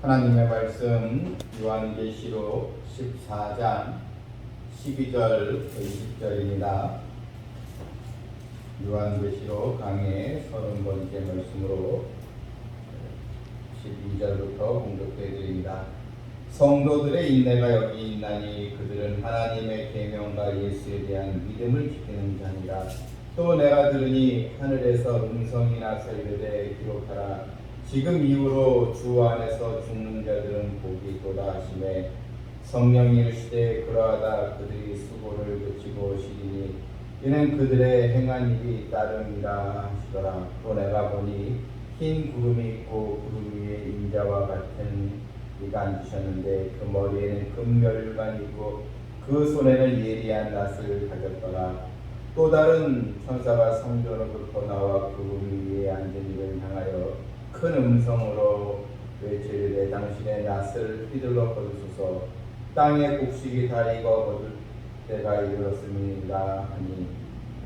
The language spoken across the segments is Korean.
하나님의 말씀 요한계시록 14장 12절 20절입니다. 요한계시록 강의 30번째 말씀으로 12절부터 공독해 드립니다. 성도들의 인내가 여기 있나니 그들은 하나님의 계명과 예수에 대한 믿음을 지키는 자니라. 또 내가 들으니 하늘에서 음성이 나서 이르되 기록하라. 지금 이후로 주 안에서 죽는 자들은 복이 있도다 하시매 성령이 이르시되 그러하다. 그들이 수고를 그치고 오시리니 이는 그들의 행한 일이 따름이라 하시더라. 또 내가 보니 흰 구름이 있고 구름 위에 인자와 같은 이가 앉으셨는데 그 머리에는 금멸관이 있고 그 손에는 예리한 낫을 가졌더라. 또 다른 천사가 성전으로부터 나와 구름 위에 앉은 이를 향하여 큰 음성으로 외치되 당신의 낫을 휘둘러 거두소서. 땅의 곡식이 다 익어 거둘 때가 이르렀음이라 하니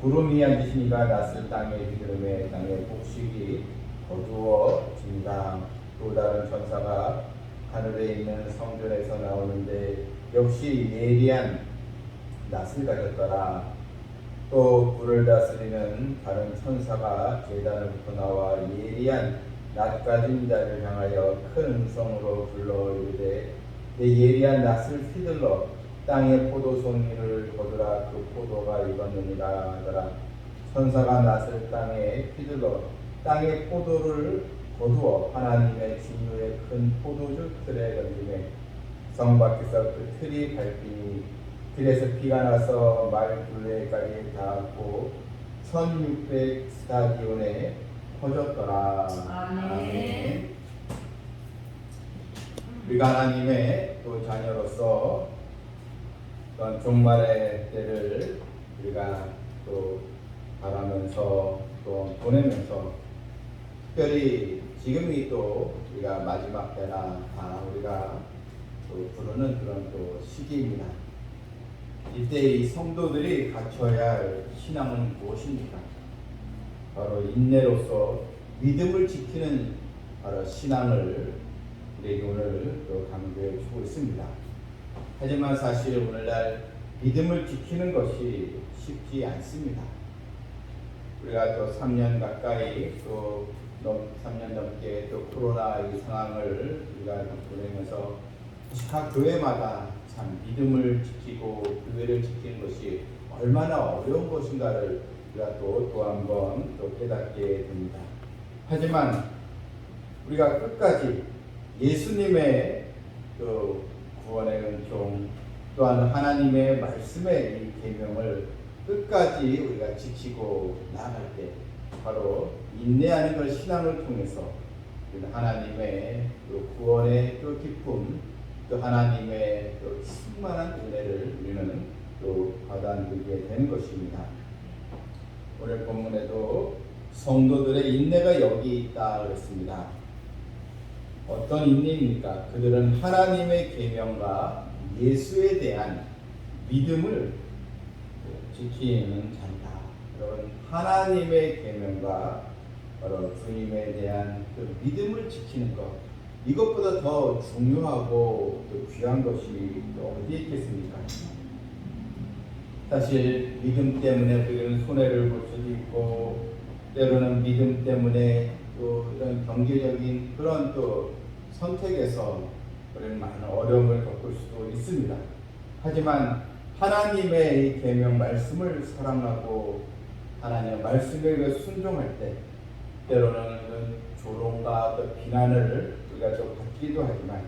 구름 위에 앉으신 이가 낫을 땅에 휘두르매 땅의 곡식이 거두어진다. 또 다른 천사가 하늘에 있는 성전에서 나오는데 역시 예리한 낫을 가졌더라. 또 불을 다스리는 다른 천사가 제단으로부터 나와 예리한 낫 가진 자를 향하여 큰 음성으로 불러 이르되 내 예리한 낫을 휘둘러 땅의 포도송이를 거두라. 그 포도가 익었느니라 하더라. 천사가 낫을 땅에 휘둘러 땅의 포도를 거두어 하나님의 진노의 큰 포도주 틀에 던지매 성 밖에서 그 틀이 밟히니 틀에서 피가 나서 말둘레까지 닿았고 1600 스타디온에 퍼졌더라. 아멘. 우리가 하나님의 또 자녀로서 어떤 종말의 때를 우리가 또 바라면서 또 보내면서 특별히 지금이 또 우리가 마지막 때라 우리가 또 부르는 그런 또 시기입니다. 이때 이 성도들이 갖춰야 할 신앙은 무엇입니까? 바로 인내로서 믿음을 지키는 바로 신앙을 우리에게 오늘 또 강조해 주고 있습니다. 하지만 사실 오늘날 믿음을 지키는 것이 쉽지 않습니다. 우리가 또 3년 가까이 또 3년 넘게 또 코로나 이 상황을 우리가 보내면서 각 교회마다 참 믿음을 지키고 교회를 지키는 것이 얼마나 어려운 것인가를 우리가 또 한 번 또 깨닫게 됩니다. 하지만 우리가 끝까지 예수님의 그 구원의 은총 또한 하나님의 말씀의 이 계명을 끝까지 우리가 지키고 나아갈 때 바로 인내하는 걸 신앙을 통해서 하나님의 또 구원의 또 기쁨 또 하나님의 또 충만한 은혜를 우리는 또 받아들이게 되는 것입니다. 오늘 본문에도 성도들의 인내가 여기 있다 그랬습니다. 어떤 인내입니까? 그들은 하나님의 계명과 예수에 대한 믿음을 지키는 자이다. 여러분, 하나님의 계명과 바로 주님에 대한 그 믿음을 지키는 것, 이것보다 더 중요하고 또 귀한 것이 또 어디에 있겠습니까? 사실 믿음 때문에 우리는 손해를 볼 수도 있고 때로는 믿음 때문에 또 이런 경제적인 그런 또 선택에서 우리는 많은 어려움을 겪을 수도 있습니다. 하지만 하나님의 계명 말씀을 사랑하고 하나님의 말씀에 순종할 때 때로는 조롱과 또 비난을 우리가 좀 받기도 하지만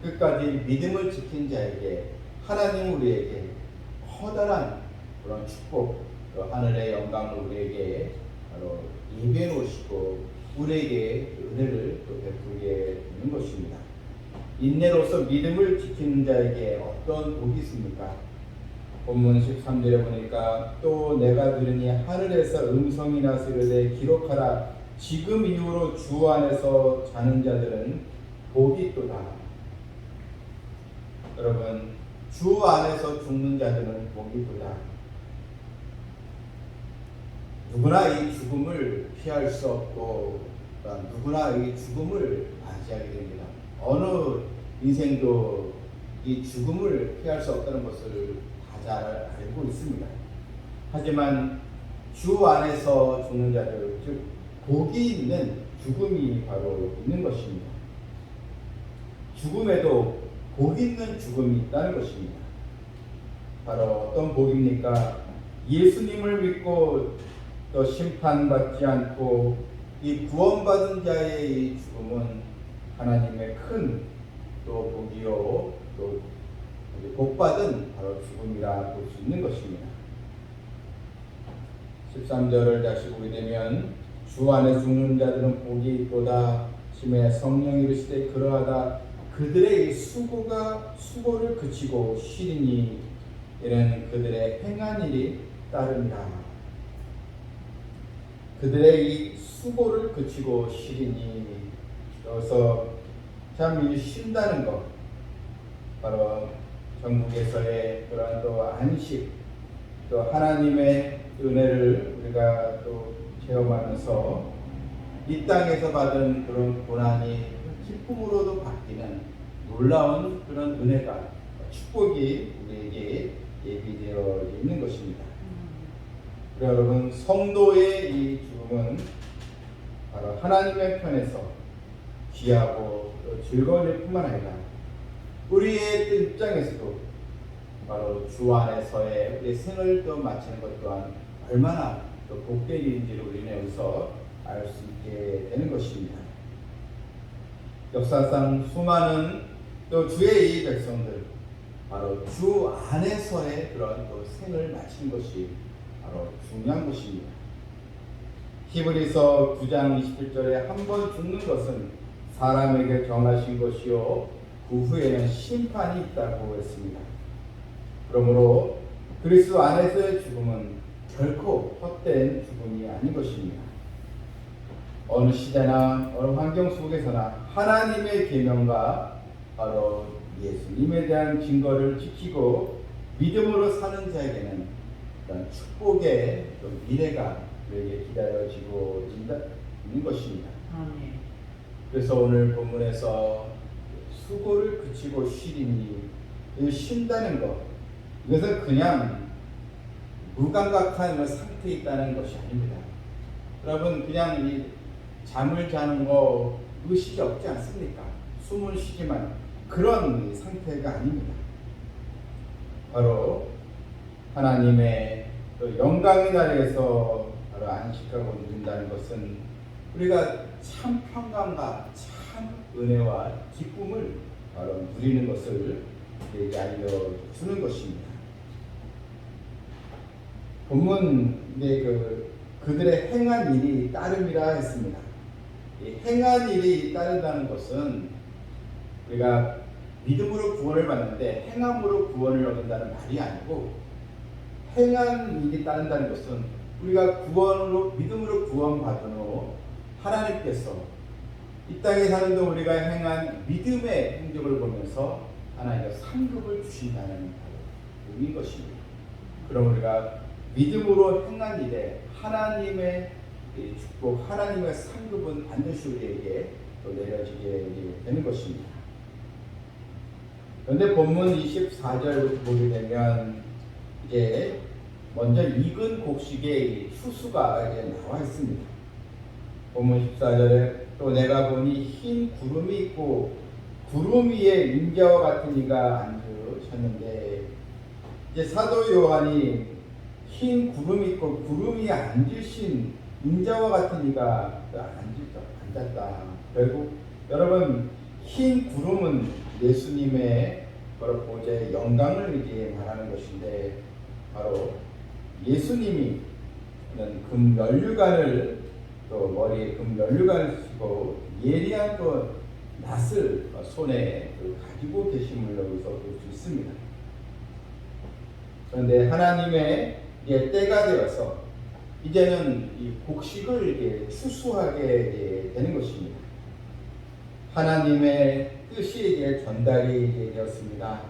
끝까지 믿음을 지킨 자에게 하나님 우리에게 커다란 그런 축복, 또 하늘의 영광을 우리에게 바로 예비해 놓으시고 우리에게 은혜를 또 베풀게 되는 것입니다. 인내로서 믿음을 지키는 자에게 어떤 복이 있습니까? 본문 13절에 보니까 또 내가 들으니 하늘에서 음성이 나서 이르되 기록하라. 지금 이후로 주 안에서 자는 자들은 복이 있도다. 여러분, 주 안에서 죽는 자들은 복이 있도다. 누구나 이 죽음을 피할 수 없고 그러니까 누구나 이 죽음을 맞이하게 됩니다. 어느 인생도 이 죽음을 피할 수 없다는 것을 다 잘 알고 있습니다. 하지만 주 안에서 죽는 자들, 즉 복이 있는 죽음이 바로 있는 것입니다. 죽음에도 복 있는 죽음이 있다는 것입니다. 바로 어떤 복입니까? 예수님을 믿고 또 심판받지 않고 이 구원받은 자의 이 죽음은 하나님의 큰 또 복이요 또 복받은 바로 죽음이라 볼 수 있는 것입니다. 13절을 다시 보게 되면 주 안에 죽는 자들은 복이 있도다 심해 성령이 이르시되 그러하다 그들의 수고를 그치고 쉬리니 이는 그들의 행한 일이 따릅니다. 그들의 이 수고를 그치고 쉬리니 여기서 참 쉰다는 것 바로 전국에서의 그러한 또 안식 또 하나님의 은혜를 우리가 또 체험하면서 이 땅에서 받은 그런 고난이 기쁨으로도 바뀌는 놀라운 그런 은혜가 축복이 우리에게 예비되어 있는 것입니다. 여러분 성도의 이 죽음은 바로 하나님의 편에서 귀하고 즐거운 일뿐만 아니라 우리의 입장에서도 바로 주 안에서의 우리의 생을 또 마치는 것 또한 얼마나 또 복된 일인지를 우리는 여기서 알 수 있게 되는 것입니다. 역사상 수많은 또 주의 이 백성들 바로 주 안에서의 그런 또 생을 마치는 것이 바로 중요한 것입니다. 히브리서 9장 27절에 한 번 죽는 것은 사람에게 정하신 것이요 그 후에는 심판이 있다고 했습니다. 그러므로 그리스도 안에서의 죽음은 결코 헛된 죽음이 아닌 것입니다. 어느 시대나 어느 환경 속에서나 하나님의 계명과 바로 예수님에 대한 증거를 지키고 믿음으로 사는 자에게는 축복의 미래가 그에게 기다려지고 있는 것입니다. 아멘. 그래서 오늘 본문에서 수고를 그치고 쉬리니 쉰다는 것 이것은 그냥 무감각한 상태에 있다는 것이 아닙니다. 여러분 그냥 이 잠을 자는 거 의식이 없지 않습니까? 숨을 쉬지만 그런 상태가 아닙니다. 바로 하나님의 영광의 날에서 바로 안식하고 누린다는 것은 우리가 참 평강과 참 은혜와 기쁨을 바로 누리는 것을 우리에게 알려주는 것입니다. 본문에 그들의 행한 일이 따름이라 했습니다. 이 행한 일이 따른다는 것은 우리가 믿음으로 구원을 받는데 행함으로 구원을 얻는다는 말이 아니고 행한 일이 따른다는 것은 우리가 믿음으로 구원받은 후 하나님께서 이 땅에 사는 동안 우리가 행한 믿음의 행적을 보면서 하나님께서 상급을 주신다는 의미인 것입니다. 그럼 우리가 믿음으로 행한 일에 하나님의 축복, 하나님의 상급은 반드시 우리에게 또 내려지게 되는 것입니다. 그런데 본문 24절부터 보게 되면 이제 먼저 익은 곡식의 추수가 이제 나와 있습니다. 본문 14절에 또 내가 보니 흰 구름이 있고 구름 위에 인자와 같은 이가 앉으셨는데 이제 사도 요한이 흰 구름이 있고 구름 위에 앉으신 인자와 같은 이가 앉았다. 결국 여러분 흰 구름은 예수님의 바로 보좌의 영광을 이제 말하는 것인데 바로 예수님이 금 면류관을 또 머리에 금 면류관을 쓰고 예리한 또 낫을 손에 가지고 계심을 여기서 볼 수 있습니다. 그런데 하나님의 때가 되어서 이제는 이 곡식을 추수하게 되는 것입니다. 하나님의 뜻이 전달이 되었습니다.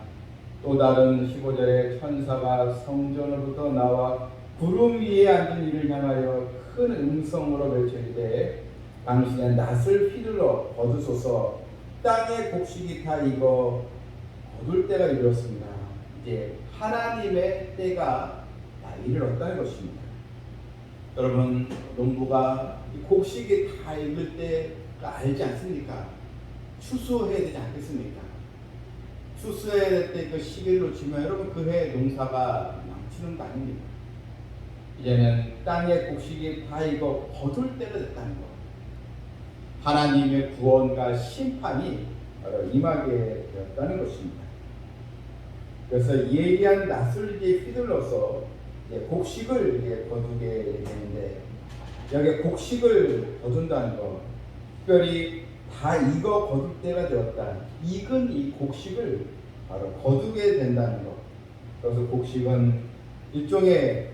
또 다른 15절에 천사가 성전으로부터 나와 구름 위에 앉은 이를 향하여 큰 음성으로 외치되 당신의 낫을 휘둘러 거두소서. 땅의 곡식이 다 익어 거둘 때가 이르렀습니다. 이제 하나님의 때가 다 이르렀다는 것입니다. 여러분, 농부가 곡식이 다 익을 때가 알지 않습니까? 추수해야 되지 않겠습니까? 추수해야 될 때 그 시기를 놓치면 여러분 그해 농사가 망치는 거 아닙니까? 이제는 땅의 곡식이 다 익어 거둘 때가 됐다는 것. 하나님의 구원과 심판이 바로 임하게 되었다는 것입니다. 그래서 예리한 낫을 이제 휘둘러서 곡식을 이제 거두게 되는데, 여기 곡식을 거둔다는 것, 특별히 다 익어 거둘 때가 되었다. 익은 이 곡식을 바로 거두게 된다는 것. 그래서 곡식은 일종의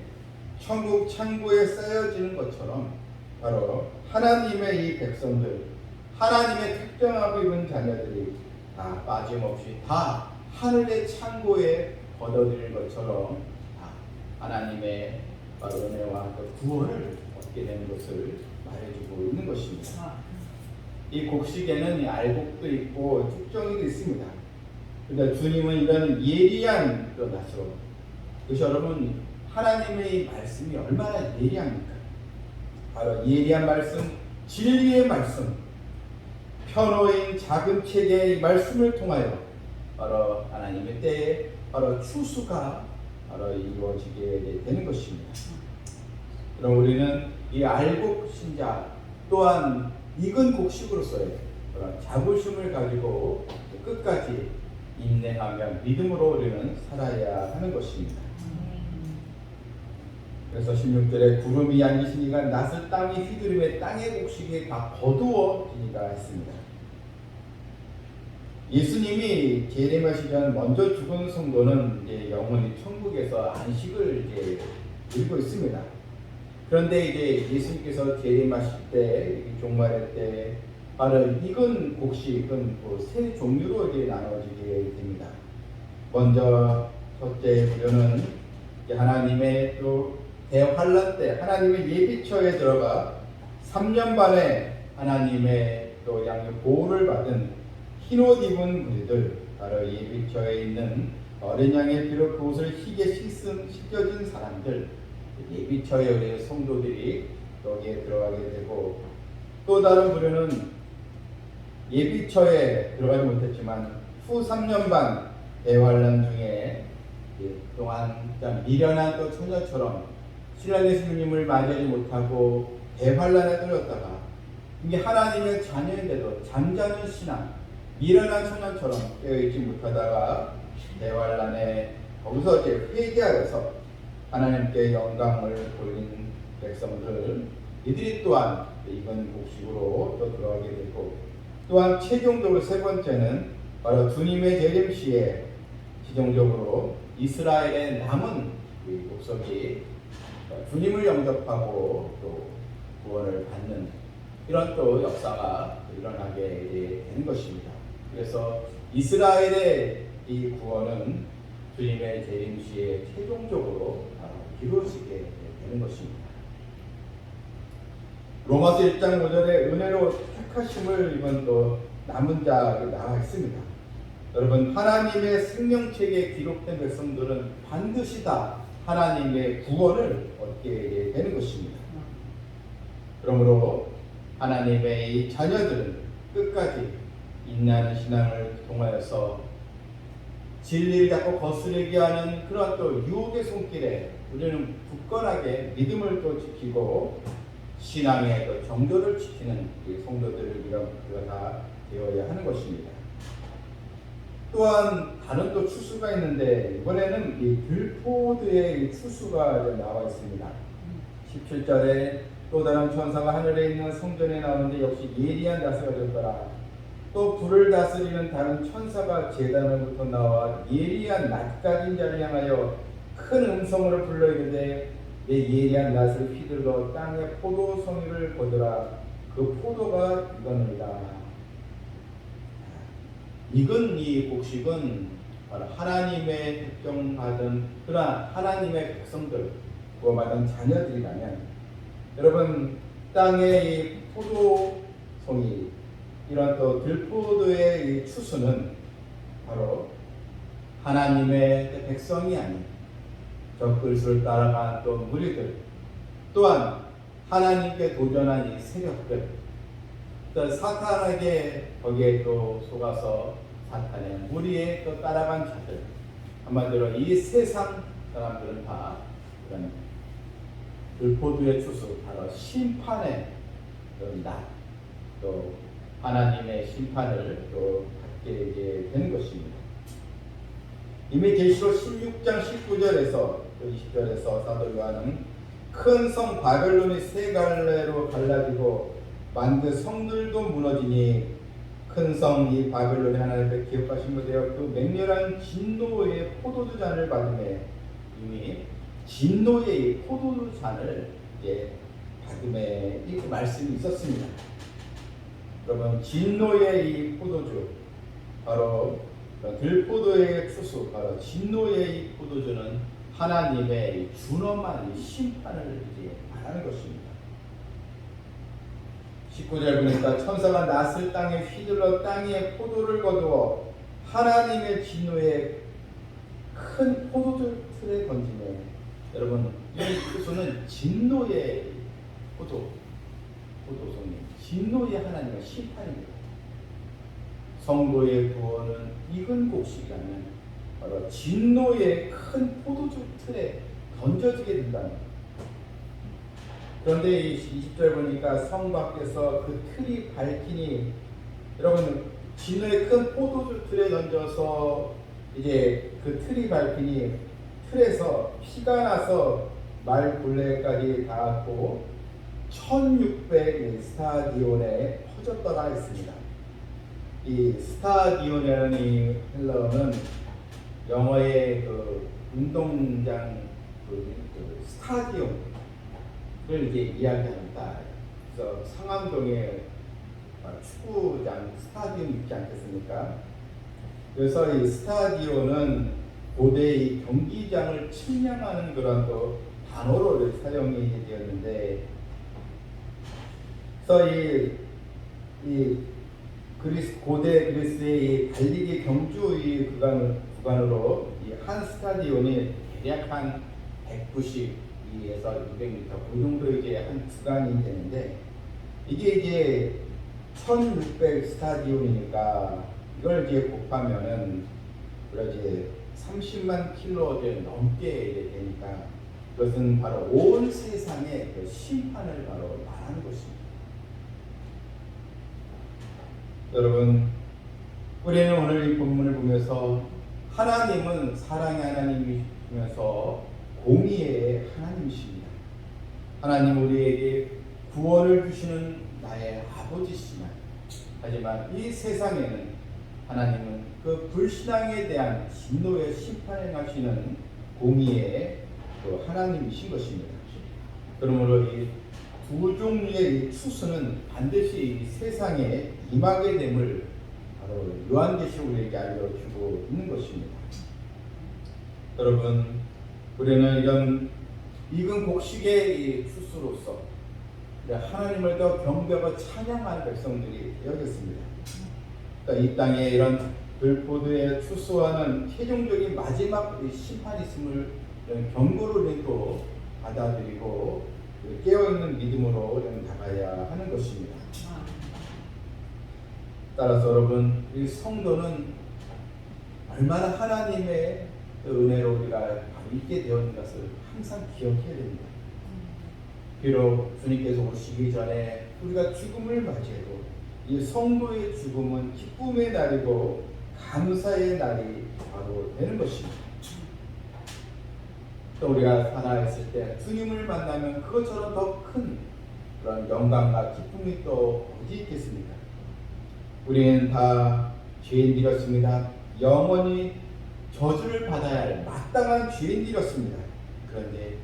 천국 창고에 쌓여지는 것처럼 바로 하나님의 이 백성들, 하나님의 특정하고 입은 자녀들이 다 빠짐없이 다 하늘의 창고에 걷어들일 것처럼 다 하나님의 바로 은혜와 구원을 얻게 되는 것을 말해주고 있는 것입니다. 이 곡식에는 알곡도 있고 쭉정이도 있습니다. 그런데 주님은 이런 예리한 낫으로, 그것이 여러분 하나님의 말씀이 얼마나 예리합니까? 바로 예리한 말씀, 진리의 말씀, 편호인 작은 책의 말씀을 통하여 바로 하나님의 때에 바로 추수가 바로 이루어지게 되는 것입니다. 그럼 우리는 이 알곡 신자 또한 익은 곡식으로서의 그런 자부심을 가지고 끝까지 인내하며 믿음으로 우리는 살아야 하는 것입니다. 그래서 16절에 구름이 앉으시니가 낫을 땅이 휘두르며 땅의 곡식이 다 거두어지니라 했습니다. 예수님이 재림하 시전 먼저 죽은 성도는 이제 영원히 천국에서 안식을 이제 누리고 있습니다. 그런데 이제 예수님께서 재림하실 때, 종말의 때, 바로 익은 곡식은 세 종류로 이제 나눠지게 됩니다. 먼저 첫째 부류는 하나님의 또 대환란 때, 하나님의 예비처에 들어가 3년 반에 하나님의 또 양육 보호를 받은 흰옷 입은 무리들, 바로 예비처에 있는 어린 양의 피로 그 옷을 희게 씻겨진 사람들, 예비처의 우리 성도들이 여기에 들어가게 되고, 또 다른 부류는 예비처에 들어가지 못했지만 후 3년 반 대환란 중에 동안 미련한 또 처녀처럼 신랑 예수님을 맞이하지 못하고 대환란에 떨렸다가 이게 하나님의 자녀인데도 잠자는 신앙, 미련한 처녀처럼 깨어있지 못하다가 대환란에 거기서 이제 회개하여서 하나님께 영광을 돌린 백성들, 이들이 또한 익은 곡식으로 또 들어가게 되고, 또한 최종적으로 세 번째는 바로 주님의 재림 시에 최종적으로 이스라엘의 남은 목석이 주님을 영접하고 또 구원을 받는 이런 또 역사가 일어나게 되는 것입니다. 그래서 이스라엘의 이 구원은 주님의 재림 시에 최종적으로 이루어지게 되는 것입니다. 로마서 1장 5절에 은혜로 택하심을 입은 또 남은 자가 나와 있습니다. 여러분, 하나님의 생명책에 기록된 백성들은 반드시 다 하나님의 구원을 얻게 되는 것입니다. 그러므로 하나님의 이 자녀들은 끝까지 인내하는 신앙을 통하여서 진리를 자꾸 거스르게 하는 그런 또 유혹의 손길에 우리는 굳건하게 믿음을 또 지키고 신앙의 또 정도를 지키는 이 성도들을 우리가 다 되어야 하는 것입니다. 또한 다른 또 추수가 있는데, 이번에는 이 들포드의 추수가 나와 있습니다. 17절에 또 다른 천사가 하늘에 있는 성전에 나오는데 역시 예리한 낫을 가졌더라. 또 불을 다스리는 다른 천사가 제단으로부터 나와 예리한 낫 가진 자를 향하여 큰 음성으로 불러 이르되 내 예리한 낫을 휘둘러 땅에 포도송이를 거두라. 그 포도가 이거니라. 익은 이 곡식은 바로 하나님의 특정받은 그러나 하나님의 백성들, 구원받은 자녀들이라면, 여러분 땅의 이 포도 송이 이런 또 들포도의 이 추수는 바로 하나님의 백성이 아닌 적그리스도를 따라간 또 무리들 또한 하나님께 도전한 이 세력들 또 사탄에게 거기에 또 속아서 사탄의 무리에 또 따라간 자들 한마디로 이 세상 사람들은 다 이런 들포도의 추수 바로 심판의 또 하나님의 심판을 또 받게 되는 것입니다. 이미 계시록 16장 19절에서 또 20절에서 사도 요한은 큰 성 바벨론이 세 갈래로 갈라지고 만그 성들도 무너지니 큰 성 이 바벨론이 하나님께 기업하신 되어 그 맹렬한 진노의 포도주 잔을 받음에 이미 진노의 포도주 잔을 이제 받음에 이 말씀이 있었습니다. 여러분 진노의 이 포도주 바로 들포도의 추수 바로 진노의 이 포도주는 하나님의 준엄한 심판을 이제 말하는 것입니다. 19절 보니까 천사가 낫을 땅에 휘둘러 땅에 포도를 거두어 하나님의 진노의 큰 포도주 틀에 던지네. 여러분 이 추수는 진노의 포도송이 진노의 하나님의 심판입니다. 성도의 구원은 익은 곡식이라면 바로 진노의 큰 포도주 틀에 던져지게 된다는 거예요. 그런데 이 20절 보니까 성 밖에서 그 틀이 밝히니 여러분 진노의 큰 포도주 틀에 던져서 이제 그 틀이 밝히니 틀에서 피가 나서 말 굴레까지 닿았고 1600 스타디온에 퍼졌더라 했습니다. 이 스타디온이라는 이 헬라어는 영어의 그 운동장 그 스타디움을 이제 이야기합니다. 그래서 상암동에 축구장 스타디움 있지 않겠습니까? 그래서 이 스타디움은 고대의 경기장을 측량하는 그런 또 단어로 사용이 되었는데, 그래서 이 고대 그리스의 이 달리기 경주 이 구간으로 이 한 스타디움이 대략 한 192에서 200m 그 정도 이제 한 구간이 되는데, 이게 이제 1600 스타디움이니까 이걸 이제 곱하면은 이제 30만 킬로 넘게 되니까 그것은 바로 온 세상의 그 심판을 바로 말하는 것입니다. 여러분, 우리는 오늘 이 본문을 보면서 하나님은 사랑의 하나님이시면서 공의의 하나님이십니다. 하나님 우리에게 구원을 주시는 나의 아버지시지만, 하지만 이 세상에는 하나님은 그 불신앙에 대한 진노의 심판을 하시는 공의의 그 하나님이신 것입니다. 그러므로 이 두 종류의 이 추수는 반드시 이 세상에 임하게 됨을 바로 요한계시록 우리에게 알려주고 있는 것입니다. 여러분, 우리는 이런 익은 곡식의 이 추수로서 하나님을 더 경배하고 찬양하는 백성들이 되어졌습니다. 그러니까 이 땅에 이런 들포도의 추수와는 최종적인 마지막 심판이 있음을 경고를 또 받아들이고 깨어있는 믿음으로 나가야 하는 것입니다. 따라서 여러분, 이 성도는 얼마나 하나님의 은혜로 우리가 있게 되었는 것을 항상 기억해야 됩니다. 비록 주님께서 오시기 전에 우리가 죽음을 맞이해도 이 성도의 죽음은 기쁨의 날이고 감사의 날이 바로 되는 것입니다. 또 우리가 살아있을 때 주님을 만나면 그것처럼 더 큰 그런 영광과 기쁨이 또 어디 있겠습니까? 우리는 다 죄인들이었습니다. 영원히 저주를 받아야 할 마땅한 죄인들이었습니다. 그런데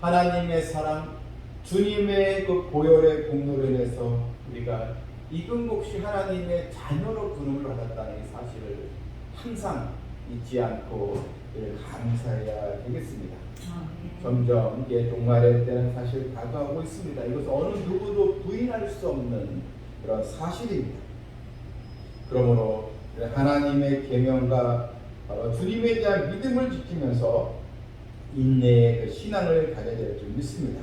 하나님의 사랑, 주님의 그 보혈의 공로로 인해서 우리가 익은 곡식 하나님의 자녀로 부름을 받았다는 사실을 항상 잊지 않고 늘 감사해야 되겠습니다. 아멘. 점점 이제 종말의 때는 사실 다가오고 있습니다. 이것은 어느 누구도 부인할 수 없는 그런 사실입니다. 그러므로 하나님의 계명과 바로 주님에 대한 믿음을 지키면서 인내의 그 신앙을 가져야 될 줄 믿습니다.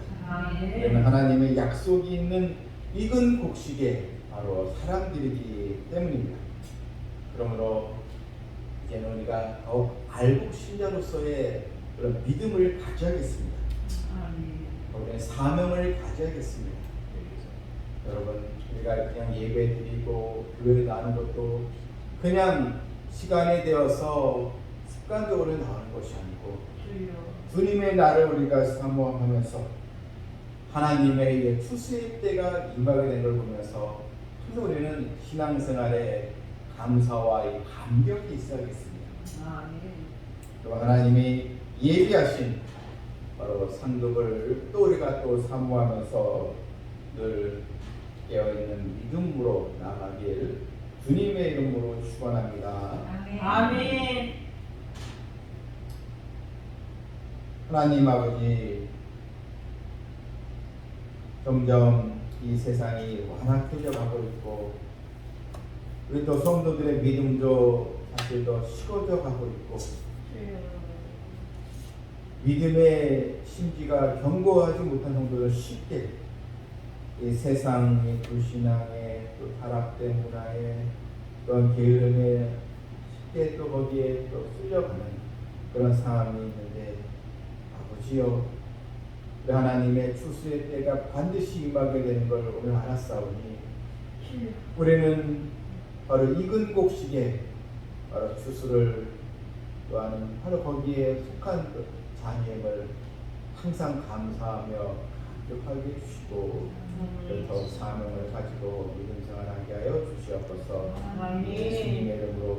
그러면 하나님의 약속이 있는 익은 곡식에 바로 사람들이기 때문입니다. 그러므로 이제는 우리가 더욱 알곡 신자로서의 그런 믿음을 가져야겠습니다. 우리는 사명을 가져야겠습니다. 여러분, 우리가 그냥 예배 드리고 교회에 나는 것도 그냥 시간이 되어서 습관적으로 나오는 것이 아니고 주님의 날을 우리가 사모하면서 하나님의 추수의 때가 임하게 된 걸 보면서 우리는 신앙생활에 감사와 이 감격이 있어야겠습니다. 또 하나님이 예비하신 바로 상급을 또 우리가 또 사모하면서 늘 깨어있는 믿음으로 나아가길 주님의 이름으로 축원합니다. 아멘. 하나님 아버지, 점점 이 세상이 완악해져 가고 있고 우리 또 성도들의 믿음도 사실 더 식어져 가고 있고 믿음의 심지가 견고하지 못한 성도들 쉽게 이 세상의 불신앙에 또 타락된 문화에 그런 게으름에 쉽게 또 거기에 또 쓸려가는 그런 상황이 있는데 아버지여, 하나님의 추수의 때가 반드시 임하게 되는 걸 오늘 알았사오니 우리는 바로 익은 곡식에 바로 추수를 또한 바로 거기에 속한 그 자녀임을 항상 감사하며 감격하게 해주시고 더 사명을 가지고 믿음 생활하게 하여 주시옵소서. 예수님의 이름으로